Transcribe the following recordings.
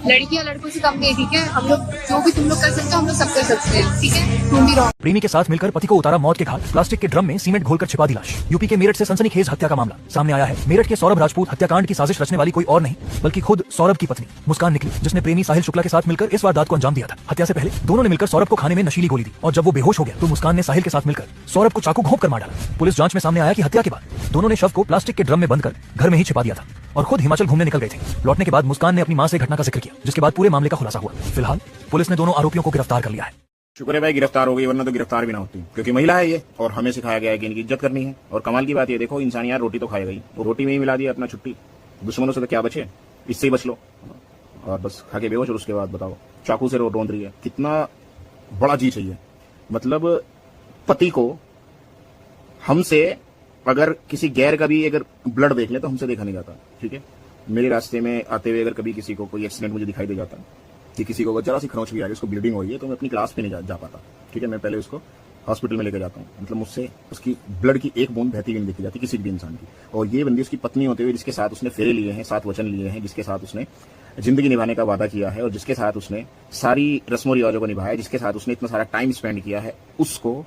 लड़कियां लड़कों से कम नहीं, ठीक है। हम लोग जो भी तुम लोग कर सकते हो हम लोग सब कर सकते हैं, ठीक है। तुम भी रहो। प्रेमी के साथ मिलकर पति को उतारा मौत के घाट, प्लास्टिक के ड्रम में सीमेंट घोलकर छिपा दी लाश। यूपी के मेरठ से सनसनीखेज हत्या का मामला सामने आया है। मेरठ के सौरभ राजपूत हत्याकांड की साजिश रचने वाली कोई और नहीं बल्कि खुद सौरभ की पत्नी मुस्कान निकली, जिसने प्रेमी साहिल शुक्ला के साथ मिलकर इस वारदात को अंजाम दिया था। हत्या से पहले दोनों ने मिलकर सौरभ को खाने में नशीली गोली दी और जब वो बेहोश हो गया तो मुस्कान ने साहिल के साथ मिलकर सौरभ को चाकू घोंप कर मार डाला। पुलिस जांच में सामने आया कि हत्या के बाद दोनों ने शव को प्लास्टिक के ड्रम में बंद कर घर में ही छिपा दिया था और खुद हिमाचल घूमने निकल गए थे। लौटने के बाद मुस्कान ने अपनी मां से घटना का जिक्र किया, जिसके बाद पूरे मामले का खुलासा हुआ। फिलहाल पुलिस ने दोनों आरोपियों को गिरफ्तार कर लिया है। शुक्र है भाई गिरफ्तार हो गई, वरना तो गिरफ्तार भी ना होती, क्योंकि महिला है ये और हमें सिखाया गया है कि इनकी इज्जत करनी है। और कमाल की बात ये देखो, इंसान यार रोटी तो खाएगा ही, वो रोटी में ही मिला दिया अपना छुट्टी। दुश्मनों से तो क्या बचे, इससे ही बच लो और बस खा के बेहोश। और उसके बाद बताओ चाकू से रोंद रही है, कितना बड़ा जी चाहिए। मतलब पति को हमसे अगर किसी गैर का भी अगर ब्लड देख ले तो हमसे देखा नहीं जाता, ठीक है। मेरे रास्ते में आते हुए अगर कभी किसी को कोई एक्सीडेंट मुझे दिखाई दे जाता कि किसी को जरा सी खरोंच भी आ रही है, उसको ब्लीडिंग हो रही है, तो मैं अपनी क्लास पे नहीं जा पाता, ठीक है। मैं पहले उसको हॉस्पिटल में लेकर जाता हूँ। मतलब मुझसे उसकी ब्लड की एक बूंद बहती हुई नहीं देखी जाती किसी भी इंसान की। और ये बंदी उसकी पत्नी होते हुए, जिसके साथ उसने फेरे लिए हैं, 7 वचन लिए हैं, जिसके साथ उसने जिंदगी निभाने का वादा किया है और जिसके साथ उसने सारी रस्मों रिवाजों को निभाया, जिसके साथ उसने इतना सारा टाइम स्पेंड किया है, उसको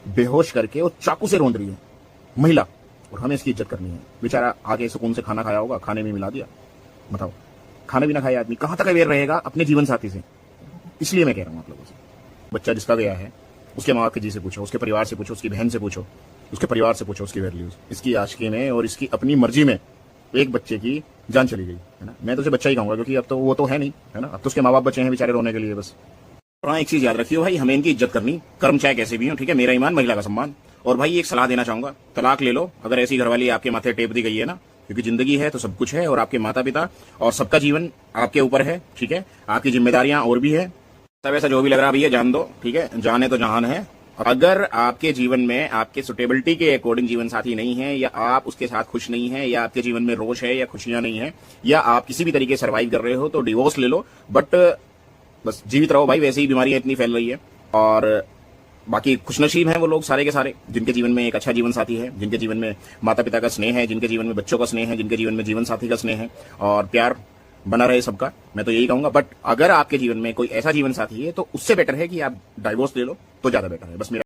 बेहोश करके वो चाकू से रोंद रही है महिला। और हमें इसकी इज्जत करनी है। बेचारा आगे सुकून से खाना खाया होगा, खाने में मिला दिया। बताओ, खाना भी ना खाए आदमी कहां तक अवेयर रहेगा अपने जीवन साथी से। इसलिए मैं कह रहा हूं आप लोगों से, बच्चा जिसका गया है उसके माँ बाप के जी से पूछो, उसके परिवार से पूछो, उसकी बहन से पूछो, उसके परिवार से पूछो उसकी वैल्यूज। इसकी आशिकी में और इसकी अपनी मर्जी में एक बच्चे की जान चली गई है ना। मैं तो उसे बच्चा ही कहूंगा, क्योंकि अब तो वो तो है नहीं, है ना। अब तो उसके माँ बाप बचे हैं बेचारे रोने के लिए बस। हाँ, एक चीज याद रखियो भाई, हमें इनकी इज्जत करनी, कर्म चाहे कैसे भी हो, ठीक है। मेरा ईमान, महिला का सम्मान। और भाई एक सलाह देना चाहूंगा, तलाक ले लो अगर ऐसी घरवाली आपके माथे टेप दी गई है ना, क्योंकि जिंदगी है तो सब कुछ है और आपके माता पिता और सबका जीवन आपके ऊपर है, ठीक है। आपकी जिम्मेदारियां और भी है। सब ऐसा जो भी लग रहा भैया जान दो, ठीक है। जाने तो जहान है। अगर आपके जीवन में आपके सुटेबिलिटी के अकॉर्डिंग जीवन साथी नहीं है, या आप उसके साथ खुश नहीं है, या आपके जीवन में रोष है या खुशियां नहीं है, या आप किसी भी तरीके से सर्वाइव कर रहे हो, तो डिवोर्स ले लो। बट बस जीवित रहो भाई, वैसे ही बीमारियां इतनी फैल रही है। और बाकी खुशनसीब हैं वो लोग सारे के सारे, जिनके जीवन में एक अच्छा जीवन साथी है, जिनके जीवन में माता पिता का स्नेह है, जिनके जीवन में बच्चों का स्नेह है, जिनके जीवन में जीवन साथी का स्नेह है और प्यार बना रहे सबका। मैं तो यही कहूंगा। बट अगर आपके जीवन में कोई ऐसा जीवन साथी है तो उससे बेटर है कि आप डाइवोर्स ले लो, तो ज्यादा बेटर है। बस मेरा